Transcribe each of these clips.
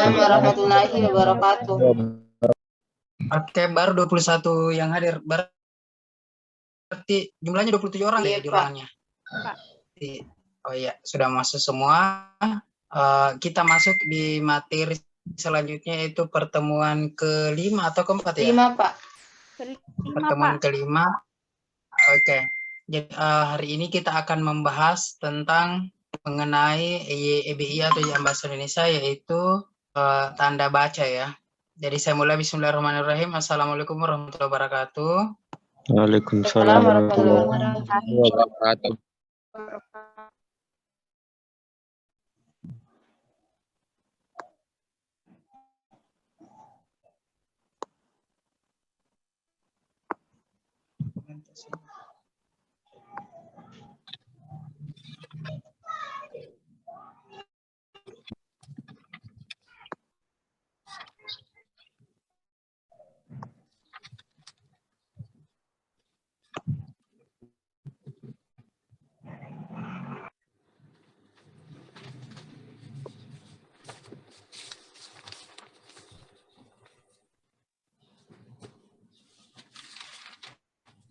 Waalaikumsalam warahmatullahi wabarakatuh. Oke, baru 21 yang hadir. Berarti jumlahnya 27 orang Iya, ya di Pak. ruangannya. Oh iya, sudah masuk semua. Kita masuk di materi selanjutnya, yaitu pertemuan kelima atau keempat ya? 5, Pak. Pertemuan kelima. Oke. Jadi hari ini kita akan membahas tentang mengenai EBI atau Izin Bahasa Indonesia, yaitu tanda baca ya. Jadi saya mulai, bismillahirrahmanirrahim. Assalamualaikum warahmatullahi wabarakatuh. Waalaikumsalam warahmatullahi wabarakatuh.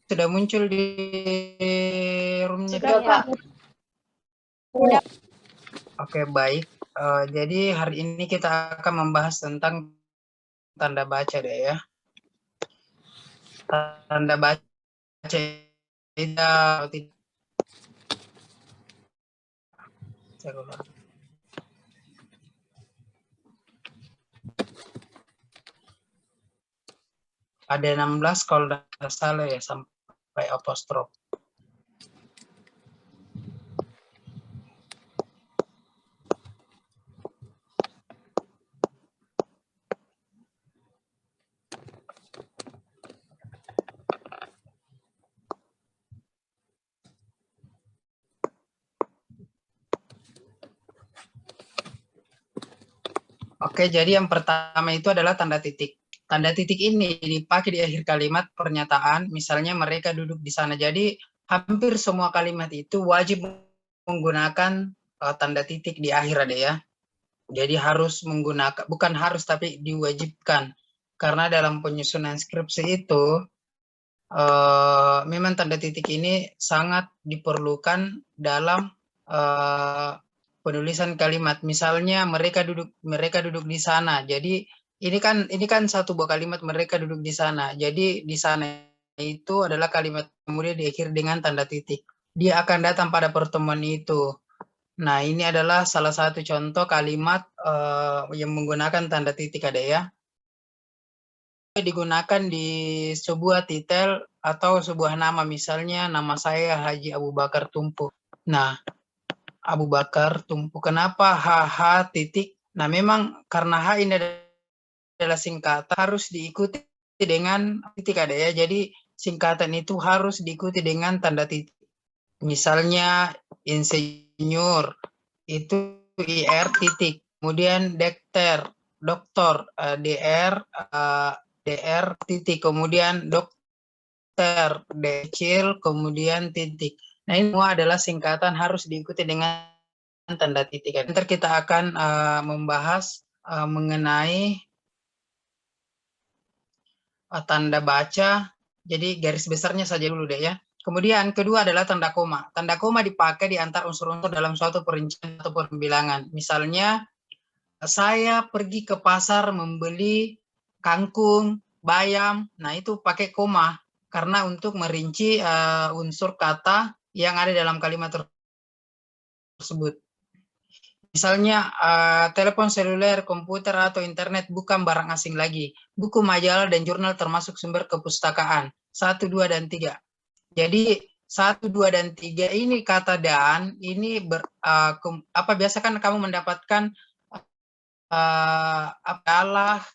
Sudah muncul di roomnya? Sudah, Pak. Oke, baik. Jadi hari ini kita akan membahas tentang tanda baca deh ya. Tanda baca tidak. Ada 16 kalau tidak salah ya, sampai apostrof. Oke, jadi yang pertama itu adalah tanda titik. Tanda titik ini dipakai di akhir kalimat pernyataan, misalnya mereka duduk di sana. Jadi hampir semua kalimat itu wajib menggunakan tanda titik di akhir ada ya. Jadi harus menggunakan, bukan harus tapi diwajibkan. Karena dalam penyusunan skripsi itu memang tanda titik ini sangat diperlukan dalam penulisan kalimat. Misalnya mereka duduk di sana. Jadi ini kan satu buah kalimat, mereka duduk di sana. Jadi di sana itu adalah kalimat, kemudian diakhiri dengan tanda titik. Dia akan datang pada pertemuan itu. Nah, ini adalah salah satu contoh kalimat yang menggunakan tanda titik ada ya. Digunakan di sebuah titel atau sebuah nama, misalnya nama saya Haji Abu Bakar Tumpu. Nah, Abu Bakar Tumpu, kenapa HH titik? Nah, memang karena H ini adalah singkatan, harus diikuti dengan titik ada ya. Jadi singkatan itu harus diikuti dengan tanda titik. Misalnya insinyur itu IR titik, kemudian dokter DR titik, kemudian dokter D kecil, kemudian titik. Nah, ini semua adalah singkatan, harus diikuti dengan tanda titik. Nanti kita akan membahas mengenai tanda baca. Jadi garis besarnya saja dulu deh ya. Kemudian kedua adalah tanda koma. Tanda koma dipakai di antara unsur-unsur dalam suatu perincian atau pembilangan. Misalnya, saya pergi ke pasar membeli kangkung, bayam. Nah, itu pakai koma karena untuk merinci unsur kata yang ada dalam kalimat tersebut. Misalnya telepon seluler, komputer, atau internet bukan barang asing lagi. Buku, majalah, dan jurnal termasuk sumber kepustakaan. 1, 2, dan 3. Jadi 1, 2, dan 3 ini kata dan ini biasa kan kamu mendapatkan Allah,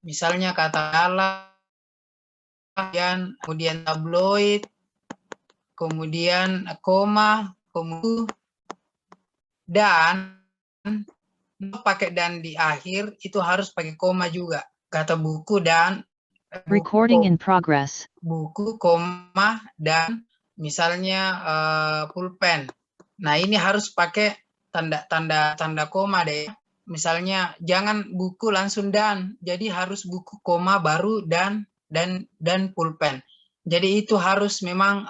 misalnya kata Allah, kemudian tabloid, kemudian koma, kemudian dan pakai dan di akhir itu harus pakai koma juga. Kata buku dan recording in progress. Buku, koma, dan misalnya pulpen. Nah, ini harus pakai tanda koma deh. misalnya jangan buku langsung dan, jadi harus buku koma baru dan pulpen. Jadi itu harus memang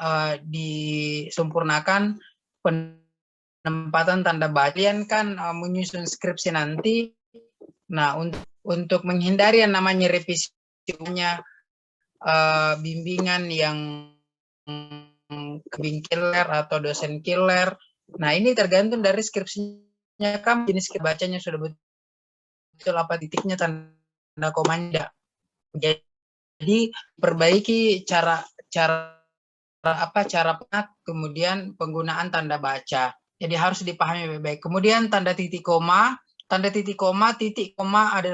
disempurnakan penempatan tanda baca. Kalian kan menyusun skripsi nanti. Nah, untuk menghindari yang namanya revisi bimbingan yang killer atau dosen killer. Nah, ini tergantung dari skripsinya kamu, jenis bacanya sudah betul apa titiknya, tanda komanya. Jadi perbaiki cara kemudian penggunaan tanda baca. Jadi harus dipahami baik-baik. Kemudian tanda titik koma adalah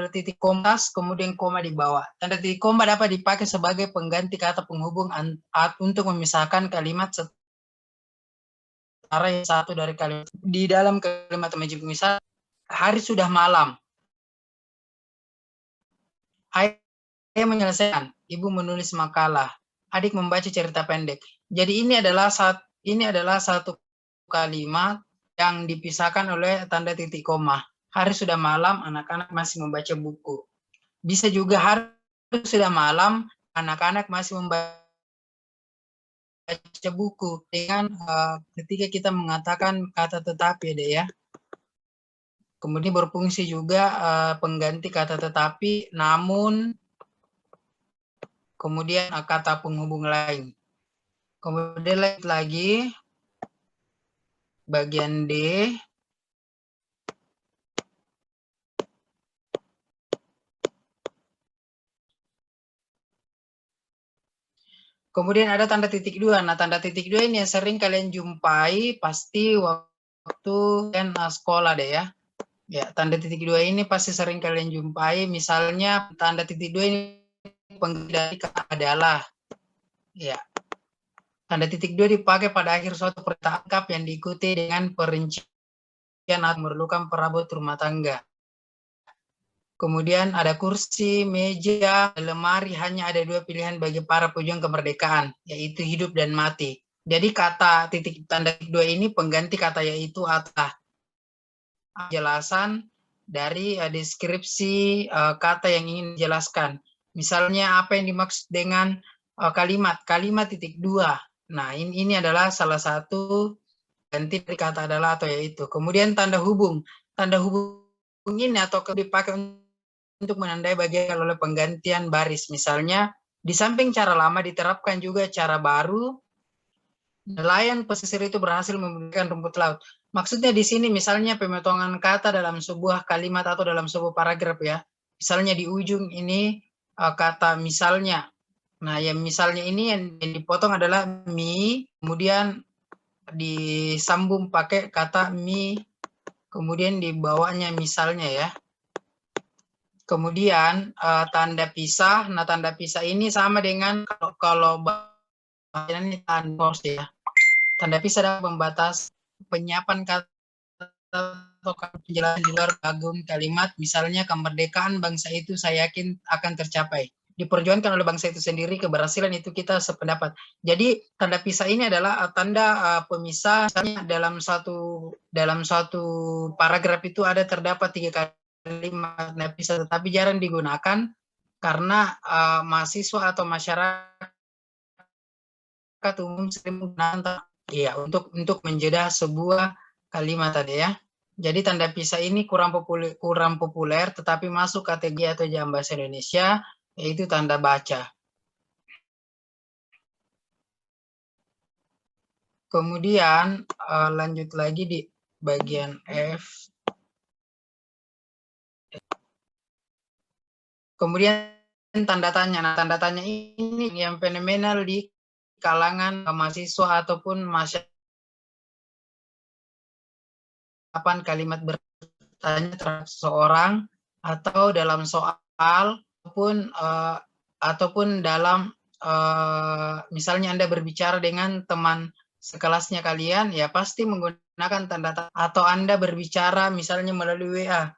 titik koma, kemudian koma di bawah. Tanda titik koma dapat dipakai sebagai pengganti kata penghubung untuk memisahkan kalimat setara yang satu dari kalimat. Di dalam kalimat misal, hari sudah malam. Ayah menyelesaikan, ibu menulis makalah, adik membaca cerita pendek. Jadi ini adalah satu kalimat yang dipisahkan oleh tanda titik koma. Hari sudah malam, anak-anak masih membaca buku. Bisa juga hari sudah malam, anak-anak masih membaca buku. Dengan ketika kita mengatakan kata tetapi, ya. Kemudian berfungsi juga pengganti kata tetapi, namun, kemudian kata penghubung lain. Kemudian lihat lagi bagian D. Kemudian ada tanda titik dua. Nah, tanda titik dua ini yang sering kalian jumpai pasti waktu sekolah deh ya. Ya, tanda titik dua ini pasti sering kalian jumpai. Misalnya tanda titik dua ini pengganti adalah. Ya. Tanda titik dua dipakai pada akhir suatu perintah lengkap yang diikuti dengan perincian atau memerlukan perabot rumah tangga. Kemudian ada kursi, meja, lemari, hanya ada dua pilihan bagi para pejuang kemerdekaan, yaitu hidup dan mati. Jadi kata titik tanda titik dua ini pengganti kata yaitu atau. Penjelasan dari deskripsi kata yang ingin dijelaskan. Misalnya apa yang dimaksud dengan kalimat titik dua. Nah, ini adalah salah satu ganti dari kata adalah atau yaitu. Kemudian tanda hubung. Tanda hubung ini atau dipakai untuk menandai bagian oleh penggantian baris. Misalnya, di samping cara lama diterapkan juga cara baru. Nelayan pesisir itu berhasil memberikan rumput laut. Maksudnya di sini misalnya pemotongan kata dalam sebuah kalimat atau dalam sebuah paragraf ya. Misalnya di ujung ini kata misalnya. Nah, yang misalnya ini yang dipotong adalah mi, kemudian disambung pakai kata mi, kemudian dibawanya misalnya ya. Kemudian tanda pisah. Nah, tanda pisah ini sama dengan kalau ini tanda ya. Tanda pisah dapat membatas penyiapan kata atau penjelasan di luar bagian kalimat. Misalnya kemerdekaan bangsa itu saya yakin akan tercapai. Diperjuangkan oleh bangsa itu sendiri, keberhasilan itu kita sependapat. Jadi tanda pisah ini adalah tanda pemisah. Misalnya dalam satu paragraf itu ada terdapat 3 kalimat tanda pisah, tetapi jarang digunakan karena mahasiswa atau masyarakat umum sering menggunakan untuk menjeda sebuah kalimat tadi ya. Jadi tanda pisah ini kurang populer tetapi masuk kategori atau jam bahasa Indonesia, yaitu tanda baca. Kemudian lanjut lagi di bagian F. Kemudian tanda tanya. Nah, tanda tanya ini yang fenomenal di kalangan mahasiswa ataupun masyarakat. Kapan kalimat bertanya terhadap seseorang atau dalam soal ataupun dalam misalnya Anda berbicara dengan teman sekelasnya kalian, ya pasti menggunakan tanda tanya. Atau Anda berbicara misalnya melalui WA,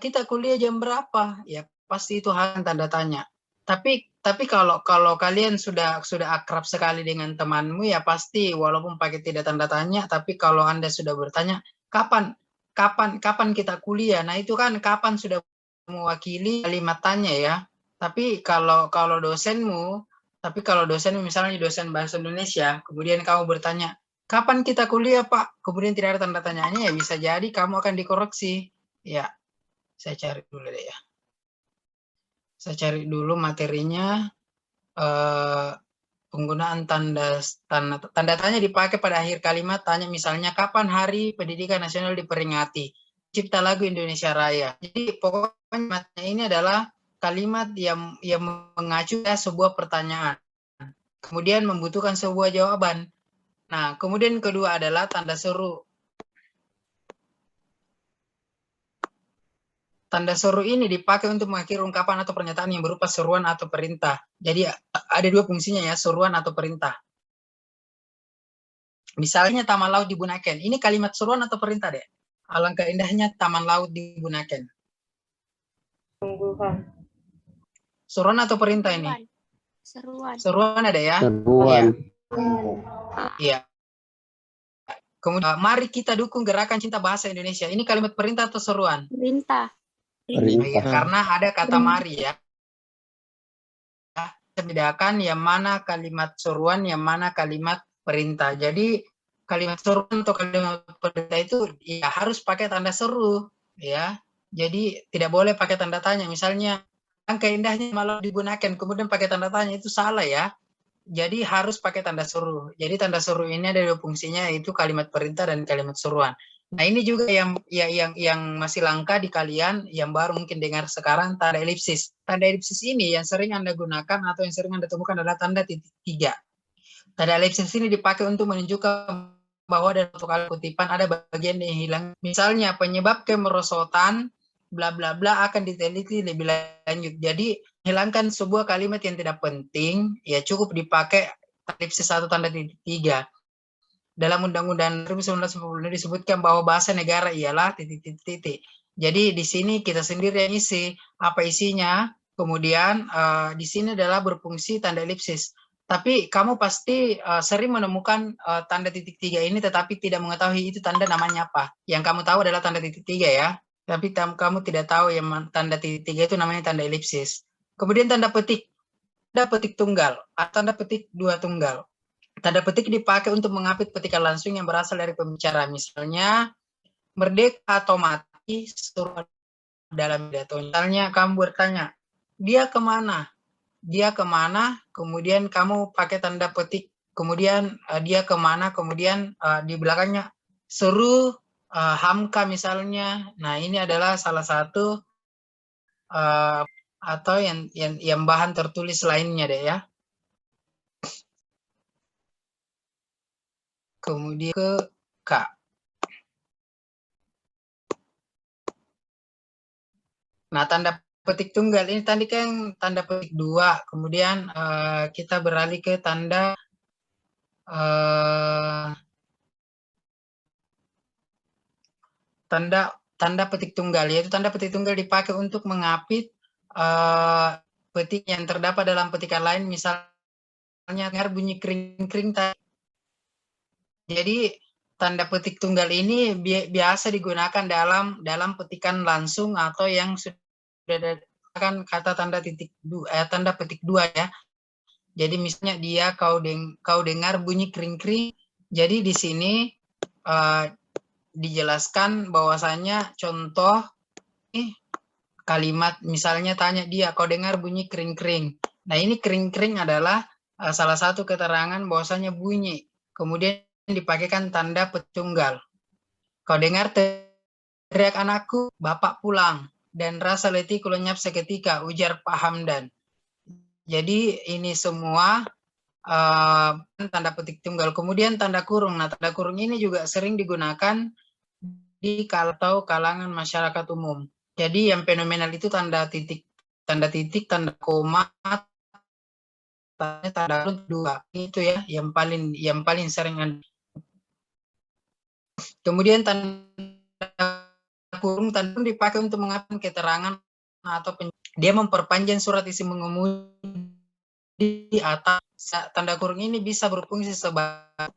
kita kuliah jam berapa? Ya pasti itu hal tanda tanya. Tapi kalau kalian sudah akrab sekali dengan temanmu, ya pasti walaupun pakai tidak tanda tanya, tapi kalau Anda sudah bertanya, kapan kapan kita kuliah. Nah, itu kan kapan sudah mewakili kalimat tanya ya. Tapi kalau dosenmu misalnya dosen bahasa Indonesia, kemudian kamu bertanya, kapan kita kuliah, Pak? Kemudian tidak ada tanda tanyanya, ya bisa jadi kamu akan dikoreksi. Ya, saya cari dulu deh ya. Saya cari dulu materinya. Penggunaan tanda tanya dipakai pada akhir kalimat tanya, misalnya kapan Hari Pendidikan Nasional diperingati, Cipta Lagu Indonesia Raya. Jadi pokoknya ini adalah kalimat yang mengacu ke sebuah pertanyaan, kemudian membutuhkan sebuah jawaban. Nah, kemudian kedua adalah tanda seru. Tanda seru ini dipakai untuk mengakhiri ungkapan atau pernyataan yang berupa seruan atau perintah. Jadi ada dua fungsinya ya, seruan atau perintah. Misalnya Taman Laut di Bunaken. Ini kalimat seruan atau perintah, Dek? Alangkah indahnya Taman Laut di Bunaken. Seruan atau perintah ini? Seruan. Seruan ada ya? Seruan. Iya. Kemudian mari kita dukung gerakan cinta bahasa Indonesia. Ini kalimat perintah atau seruan? Perintah. Ya, karena ada kata mari ya. Kita bedakan yang mana kalimat seruan, yang mana kalimat perintah. Jadi kalimat seruan atau kalimat perintah itu ya harus pakai tanda seru ya. Jadi tidak boleh pakai tanda tanya. Misalnya angka indahnya malah digunakan kemudian pakai tanda tanya, itu salah ya. Jadi harus pakai tanda seru. Jadi tanda seru ini ada dua fungsinya, yaitu kalimat perintah dan kalimat seruan. Nah, ini juga yang masih langka di kalian, yang baru mungkin dengar sekarang, tanda elipsis. Tanda elipsis ini yang sering Anda gunakan atau yang sering Anda temukan adalah tanda titik tiga. Tanda elipsis ini dipakai untuk menunjukkan bahwa dalam suatu kalimat kutipan ada bagian yang hilang. Misalnya penyebab kemerosotan bla bla bla akan diteliti lebih lanjut. Jadi hilangkan sebuah kalimat yang tidak penting, ya cukup dipakai elipsis atau tanda titik tiga. Dalam Undang-Undang 1940 disebutkan bahwa bahasa negara ialah titik-titik. Jadi di sini kita sendiri yang isi apa isinya. Kemudian di sini adalah berfungsi tanda elipsis. Tapi kamu pasti sering menemukan tanda titik tiga ini, tetapi tidak mengetahui itu tanda namanya apa. Yang kamu tahu adalah tanda titik tiga ya. Tapi kamu tidak tahu yang tanda titik tiga itu namanya tanda elipsis. Kemudian tanda petik tunggal atau tanda petik dua tunggal. Tanda petik dipakai untuk mengapit petikan langsung yang berasal dari pembicara. Misalnya, merdeka atau mati, suruh dalam pidato. Misalnya kamu bertanya, dia kemana? Dia kemana? Kemudian kamu pakai tanda petik. Kemudian dia kemana? Kemudian di belakangnya seru Hamka misalnya. Nah, ini adalah salah satu atau yang bahan tertulis lainnya deh ya. Kemudian ke K. Nah, tanda petik tunggal ini tadi kan tanda petik dua. Kemudian kita beralih ke tanda tanda petik tunggal, yaitu tanda petik tunggal dipakai untuk mengapit petik yang terdapat dalam petikan lain, misalnya dengar bunyi kering-kering tadi. Jadi tanda petik tunggal ini biasa digunakan dalam petikan langsung atau yang sudah kan kata tanda petik dua ya. Jadi misalnya dia kau dengar bunyi kering-kering. Jadi di sini dijelaskan bahwasanya contoh kalimat misalnya tanya dia kau dengar bunyi kering-kering. Nah, ini kering-kering adalah salah satu keterangan bahwasanya bunyi. Kemudian dipakaikan tanda petunggal. Kau dengar teriak anakku, bapak pulang, dan rasa letih kulenyap seketika, ujar Pak Hamdan. Jadi ini semua tanda petik tunggal. Kemudian tanda kurung. Nah, tanda kurung ini juga sering digunakan di kalangan masyarakat umum. Jadi yang fenomenal itu tanda titik, tanda koma, tanda kurung dua. Itu ya yang paling sering. Kemudian tanda kurung dipakai untuk mengatakan keterangan atau dia memperpanjang surat isi mengemudi atau tanda kurung ini bisa berfungsi sebagai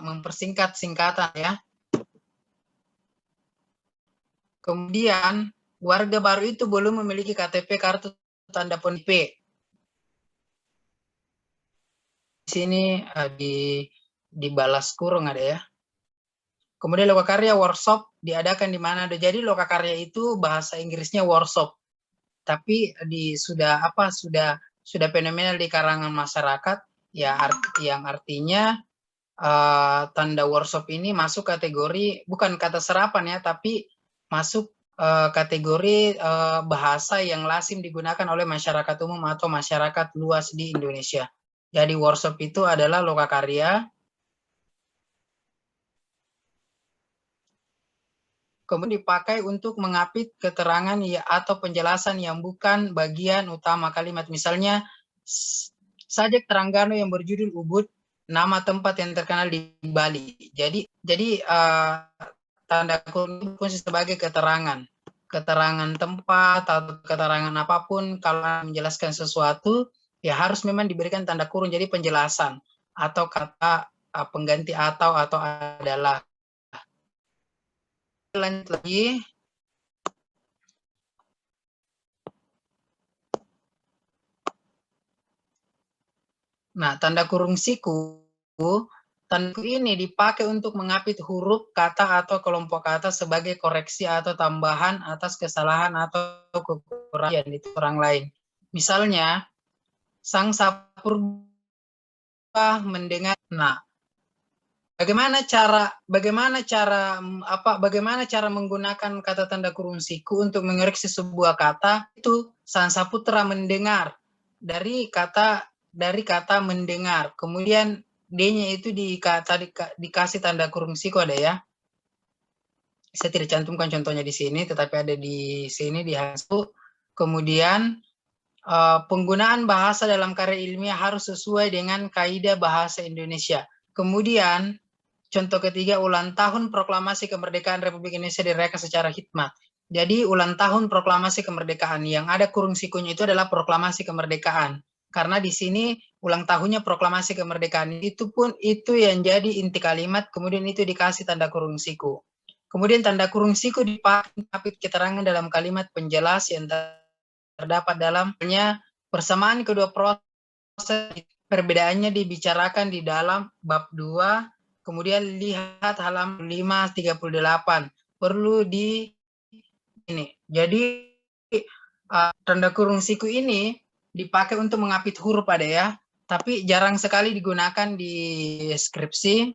mempersingkat singkatan ya. Kemudian warga baru itu belum memiliki KTP kartu tanda penduduk. Di sini di balas kurung ada ya. Kemudian lokakarya workshop diadakan di mana? Jadi lokakarya itu bahasa Inggrisnya workshop. Tapi sudah fenomenal di kalangan masyarakat ya, yang artinya tanda workshop ini masuk kategori bukan kata serapan ya, tapi masuk kategori bahasa yang lazim digunakan oleh masyarakat umum atau masyarakat luas di Indonesia. Jadi workshop itu adalah lokakarya. Kemudian dipakai untuk mengapit keterangan ya atau penjelasan yang bukan bagian utama kalimat. Misalnya, Sajak Terengganu yang berjudul Ubud, nama tempat yang terkenal di Bali. Jadi tanda kurung fungsi sebagai keterangan tempat atau keterangan apapun. Kalau menjelaskan sesuatu, ya harus memang diberikan tanda kurung. Jadi penjelasan atau kata pengganti atau adalah. Lanjut lagi. Nah, tanda kurung siku, tanda ini dipakai untuk mengapit huruf, kata, atau kelompok kata sebagai koreksi atau tambahan atas kesalahan atau kekurangan itu orang lain. Misalnya, Sang Sapurba mendengar. Nah, bagaimana cara menggunakan kata tanda kurung siku untuk mengoreksi sebuah kata? Itu Sang Saputra mendengar dari kata mendengar. Kemudian D-nya itu dikasih tanda kurung siku ada ya. Saya tidak cantumkan contohnya di sini, tetapi ada di sini di hasil. Kemudian penggunaan bahasa dalam karya ilmiah harus sesuai dengan kaidah bahasa Indonesia. Kemudian contoh ketiga, ulang tahun proklamasi kemerdekaan Republik Indonesia dirayakan secara hikmat. Jadi ulang tahun proklamasi kemerdekaan yang ada kurung sikunya itu adalah proklamasi kemerdekaan. Karena di sini ulang tahunnya proklamasi kemerdekaan itu yang jadi inti kalimat, kemudian itu dikasih tanda kurung siku. Kemudian tanda kurung siku dipakai keterangan dalam kalimat penjelas yang terdapat dalamnya. Persamaan kedua proses, perbedaannya dibicarakan di dalam bab 2, kemudian lihat halaman 538. Perlu ini. Jadi tanda kurung siku ini dipakai untuk mengapit huruf ada ya, tapi jarang sekali digunakan di skripsi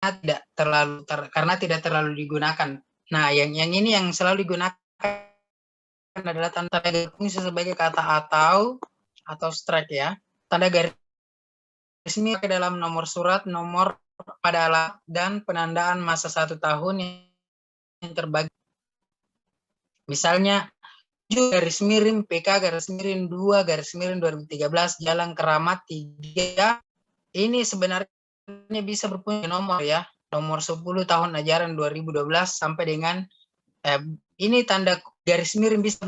karena tidak terlalu digunakan. Nah, yang ini yang selalu digunakan adalah tanda fungsi sebagai kata atau strike ya. Tanda garis ini ke dalam nomor surat, nomor pada alat, dan penandaan masa 1 tahun yang terbagi. Misalnya, garis miring PK garis miring 2 garis miring 2013 Jalan Keramat 3. Ini sebenarnya bisa berfungsi nomor ya, nomor 10 tahun ajaran 2012 sampai dengan ini tanda garis miring bisa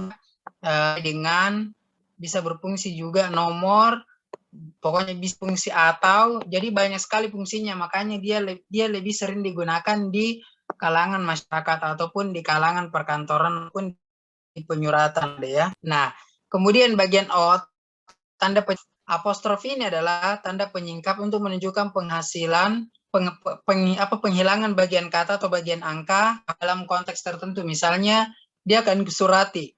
dengan bisa berfungsi juga nomor, pokoknya bisa fungsi atau, jadi banyak sekali fungsinya, makanya dia lebih sering digunakan di kalangan masyarakat ataupun di kalangan perkantoran pun di penyuratan ya. Nah, kemudian bagian O, tanda apostrof ini adalah tanda penyingkap untuk menunjukkan penghilangan bagian kata atau bagian angka dalam konteks tertentu. Misalnya, dia akan kesurati.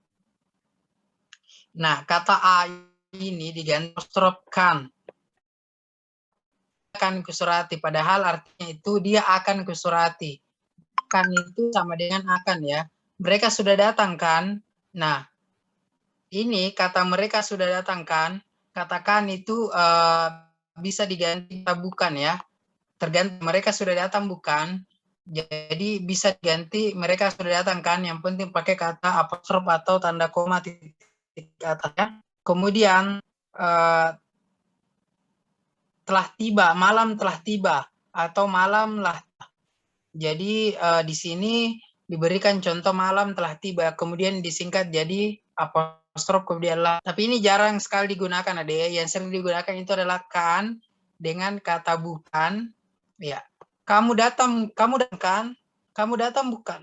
Nah, kata A ini diganti apostrof kan. Akan kesurati, padahal artinya itu dia akan kesurati. Kan itu sama dengan akan ya. Mereka sudah datang kan? Nah, ini kata mereka sudah datang kan? Katakan itu bisa diganti bukan ya. Tergantung mereka sudah datang bukan. Jadi bisa diganti mereka sudah datang kan. Yang penting pakai kata apostrof atau tanda koma titik atas ya. Kemudian telah tiba, malam telah tiba atau malam lah. Jadi di sini diberikan contoh malam telah tiba, kemudian disingkat jadi apostrof kemudian lah. Tapi ini jarang sekali digunakan ada ya. Yang sering digunakan itu adalah kan, dengan kata bukan, ya. Kamu datang kan? Kamu datang bukan?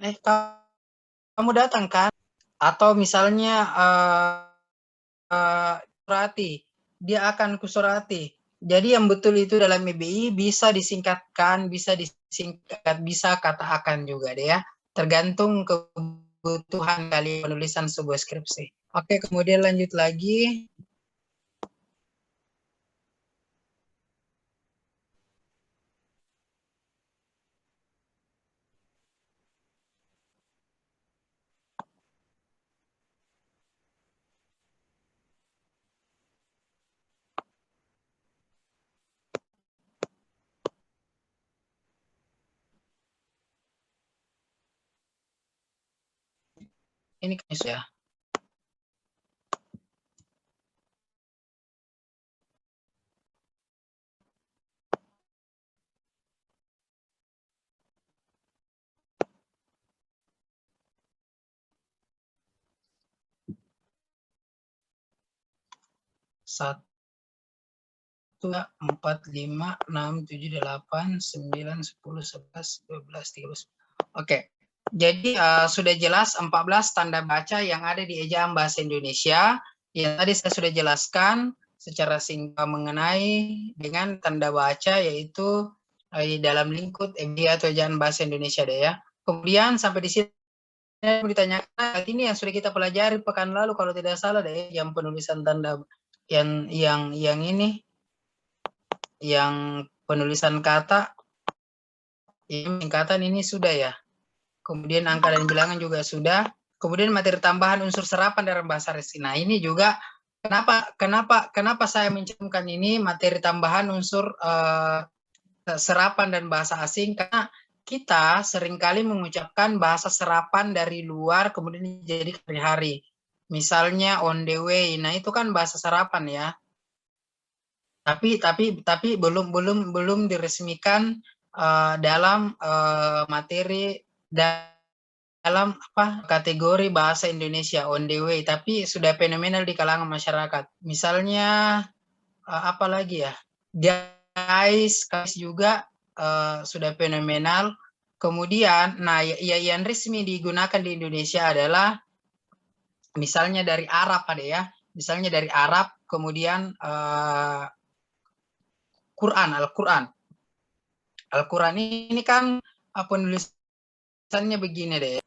Kamu datang kan? Atau misalnya surati, dia akan kusurati. Jadi yang betul itu dalam EBI bisa disingkatkan, bisa kata akan juga deh ya. Tergantung kebutuhan kali penulisan sebuah skripsi. Oke, kemudian lanjut lagi. Ini kan ya. Satu, 4, 5, 6, 7, 8, 9, 10, 11, 12, 13. Oke. Jadi sudah jelas 14 tanda baca yang ada di ejaan bahasa Indonesia. Yang tadi saya sudah jelaskan secara singkat mengenai dengan tanda baca yaitu dalam lingkup EBI atau ejaan bahasa Indonesia deh ya. Kemudian sampai di sini ditanyakan ini yang sudah kita pelajari pekan lalu kalau tidak salah deh, yang penulisan tanda yang ini, yang penulisan kata, singkatan ini sudah ya. Kemudian angka dan bilangan juga sudah. Kemudian materi tambahan unsur serapan dalam bahasa asing. Nah ini juga kenapa saya mencantumkan ini materi tambahan unsur serapan dan bahasa asing, karena kita seringkali mengucapkan bahasa serapan dari luar kemudian jadi hari-hari. Misalnya on the way. Nah itu kan bahasa serapan ya. Tapi belum diresmikan dalam materi dalam kategori bahasa Indonesia on the way, tapi sudah fenomenal di kalangan masyarakat. Misalnya apa lagi ya, guys juga sudah fenomenal. Kemudian yang resmi digunakan di Indonesia adalah misalnya dari Arab ada ya, misalnya dari Arab, kemudian Al-Quran ini kan penulisannya begini deh.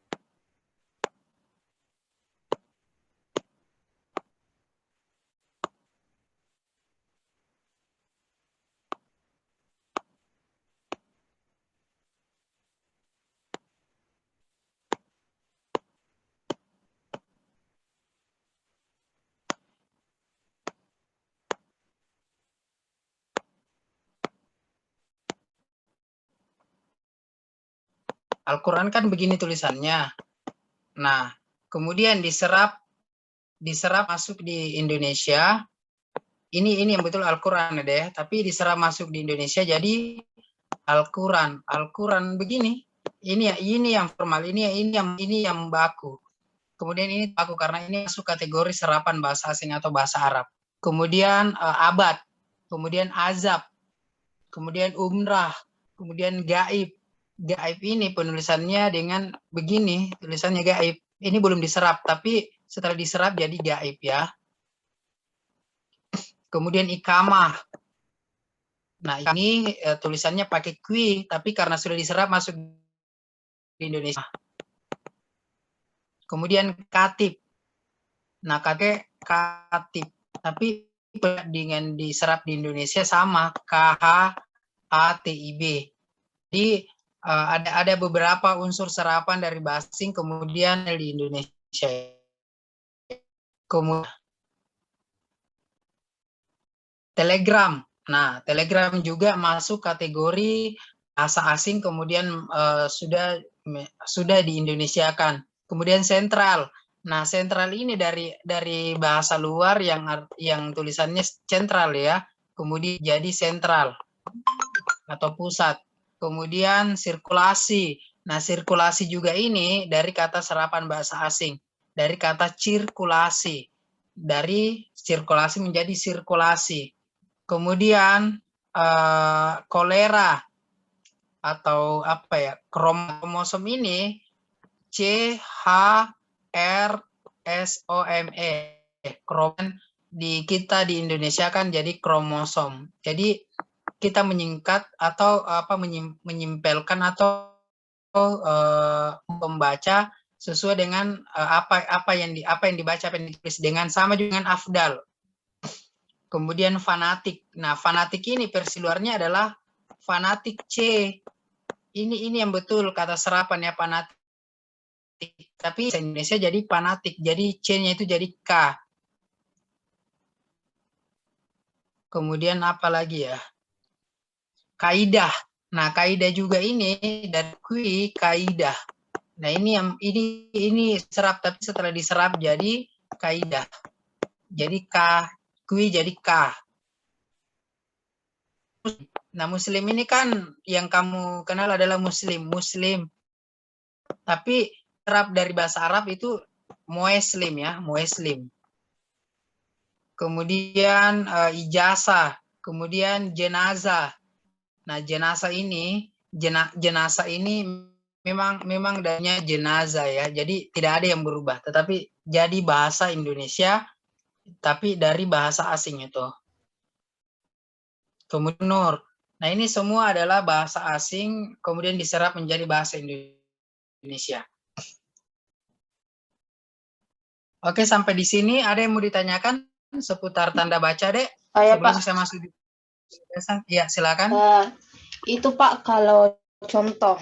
Al-Quran kan begini tulisannya. Nah, kemudian diserap masuk di Indonesia. Ini yang betul Al-Quran ada ya, tapi diserap masuk di Indonesia jadi Al-Quran begini. Ini yang formal, ini yang baku. Kemudian ini baku karena ini masuk kategori serapan bahasa asing atau bahasa Arab. Kemudian abad, kemudian azab, kemudian umrah, kemudian gaib. Gaib ini penulisannya dengan begini, tulisannya gaib. Ini belum diserap, tapi setelah diserap jadi gaib ya. Kemudian ikamah. Nah ini tulisannya pakai kui, tapi karena sudah diserap masuk di Indonesia. Kemudian katib. Nah katib, tapi dengan diserap di Indonesia sama, KHATIB. Jadi ada beberapa unsur serapan dari bahasa asing kemudian di Indonesia. Kemudian Telegram. Nah, Telegram juga masuk kategori bahasa asing kemudian sudah di-Indonesiakan. Kemudian sentral. Nah, sentral ini dari bahasa luar yang tulisannya sentral ya. Kemudian jadi sentral atau pusat. Kemudian sirkulasi. Nah, sirkulasi juga ini dari kata serapan bahasa asing. Dari kata sirkulasi. Dari sirkulasi menjadi sirkulasi. Kemudian kolera atau apa ya, kromosom ini CHRSOME. Kromosom di kita di Indonesia kan jadi kromosom. Jadi kita menyingkat atau menyimpelkan atau membaca sesuai dengan apa yang dibaca, apa yang ditulis, dengan sama dengan afdal. Kemudian fanatik. Nah, fanatik ini versi luarnya adalah fanatik C. Ini yang betul kata serapan ya, fanatik. Tapi bahasa Indonesia jadi fanatik. Jadi C-nya itu jadi K. Kemudian apa lagi ya? Kaidah. Nah, kaidah juga ini dari kui kaidah. Nah, ini serap, tapi setelah diserap jadi kaidah. Jadi K, kui jadi K. Nah, muslim ini kan yang kamu kenal adalah muslim. Tapi serap dari bahasa Arab itu muslim ya, muslim. Kemudian ijazah, kemudian jenazah. Nah, jenazah ini memang darinya jenazah ya. Jadi tidak ada yang berubah, tetapi jadi bahasa Indonesia tapi dari bahasa asing itu. Kemudian nur. Nah, ini semua adalah bahasa asing kemudian diserap menjadi bahasa Indonesia. Oke, sampai di sini ada yang mau ditanyakan seputar tanda baca, Dek? Saya, Sebelum Pak. saya masuk di ya, silakan. Itu Pak, kalau contoh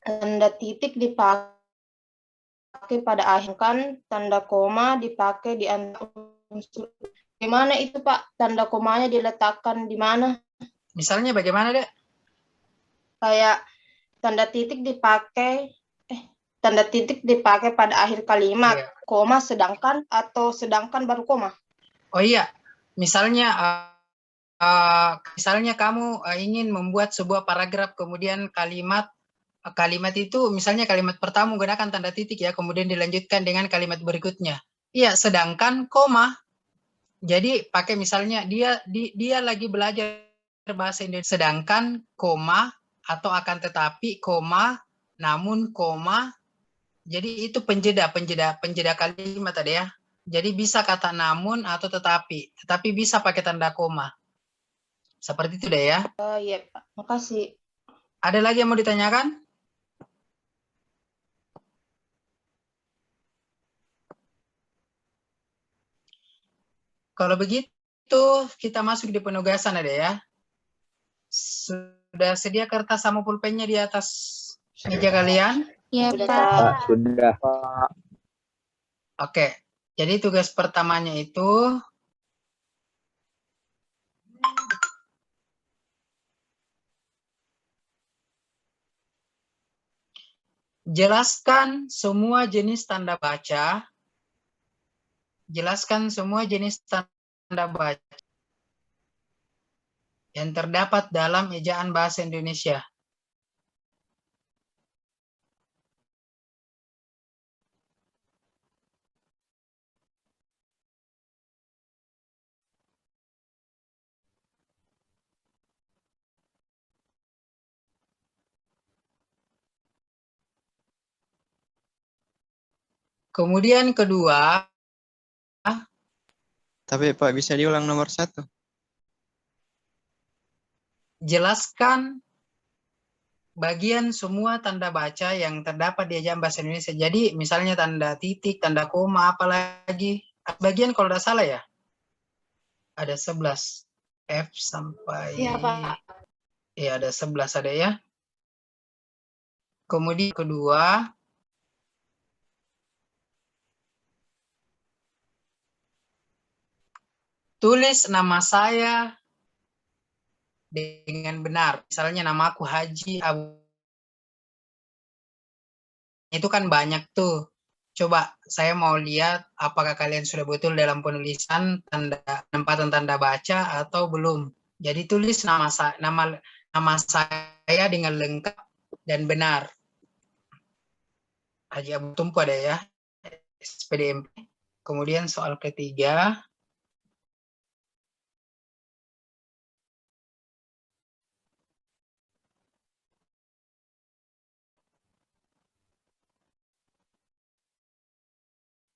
tanda titik dipakai pada akhir, kan tanda koma dipakai di antara unsur. Gimana itu Pak? Tanda komanya diletakkan di mana? Misalnya bagaimana, Dek? Kayak tanda titik dipakai pada akhir kalimat, Iya. koma sedangkan atau sedangkan baru koma. Oh iya, misalnya kamu ingin membuat sebuah paragraf, kemudian kalimat itu misalnya kalimat pertama menggunakan tanda titik ya, kemudian dilanjutkan dengan kalimat berikutnya. Iya, sedangkan koma. Jadi pakai misalnya dia lagi belajar bahasa Indonesia, sedangkan koma atau akan tetapi koma, namun koma. Jadi itu penjeda kalimat tadi ya. Jadi bisa kata namun atau tetapi bisa pakai tanda koma. Seperti itu deh ya. Oh iya Pak, makasih. Ada lagi yang mau ditanyakan? Kalau begitu kita masuk di penugasan ada ya. Sudah sedia kertas sama pulpennya di atas meja kalian? Iya Sudah, Pak. Pak. Sudah. Oke. Jadi tugas pertamanya itu jelaskan semua jenis tanda baca. Jelaskan semua jenis tanda baca yang terdapat dalam ejaan bahasa Indonesia. Kemudian kedua, Tapi Pak, bisa diulang nomor 1? jelaskan bagian semua tanda baca yang terdapat di ejaan bahasa Indonesia. Jadi misalnya tanda titik, tanda koma, apalagi bagian kalau tidak salah ya. Ada 11. F sampai Iya Pak. ya ada 11 ada ya. Kemudian kedua, tulis nama saya dengan benar. Misalnya nama aku Haji Abu. Itu kan banyak tuh. Coba saya mau lihat apakah kalian sudah betul dalam penulisan penempatan tanda baca atau belum. Jadi tulis nama saya dengan lengkap dan benar. Haji Abu Tumpu ada ya, SPDMP. Kemudian soal ketiga,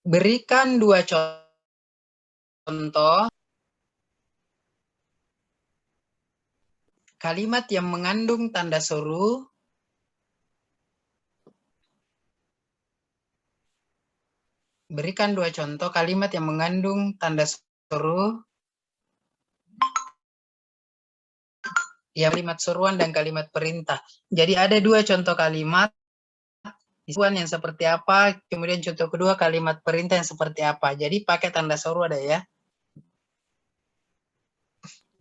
Berikan 2 contoh kalimat yang mengandung tanda seru Berikan 2 contoh kalimat yang mengandung tanda seru, ya kalimat seruan dan kalimat perintah. Jadi ada 2 contoh kalimat, seruan yang seperti apa, kemudian contoh kedua kalimat perintah yang seperti apa. Jadi pakai tanda seru ada ya.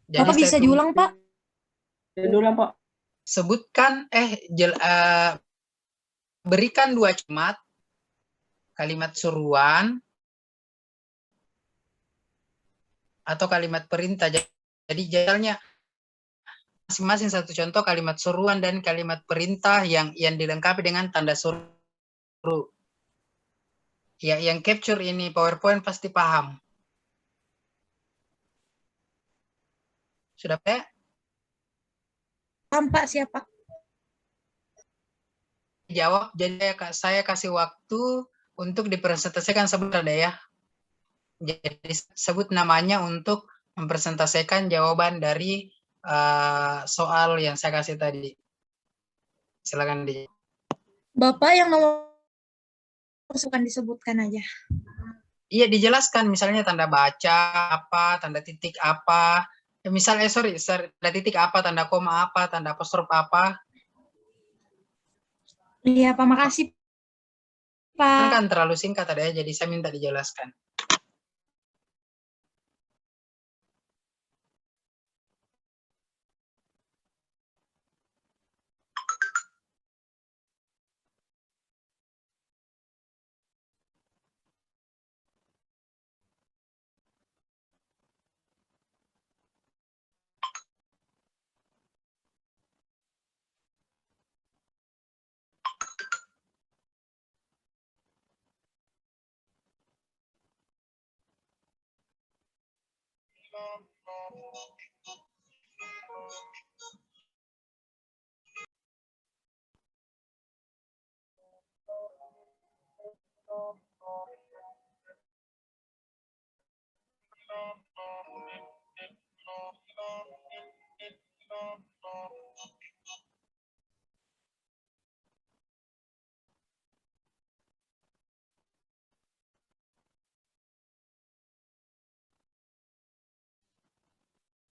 Jadi Bapak bisa diulang, Pak? Diulang, Pak. Sebutkan, berikan 2 kalimat seruan, atau kalimat perintah. Jadi jalannya masing-masing 1 contoh kalimat seruan dan kalimat perintah yang dilengkapi dengan tanda seru. Ya, yang capture ini PowerPoint pasti paham. Sudah, Pak? Paham, Pak, siapa? Jawab, jadi saya kasih waktu untuk dipresentasikan sebenarnya ya. Jadi sebut namanya untuk mempresentasikan jawaban dari soal yang saya kasih tadi. Silakan di. Bapak yang nomor suka disebutkan aja. Iya, dijelaskan misalnya tanda baca apa, tanda titik apa. Ya, misalnya tanda titik apa, tanda koma apa, tanda apostrof apa. Iya, Pak, makasih, Pak. Kan terlalu singkat ada ya, jadi saya minta dijelaskan.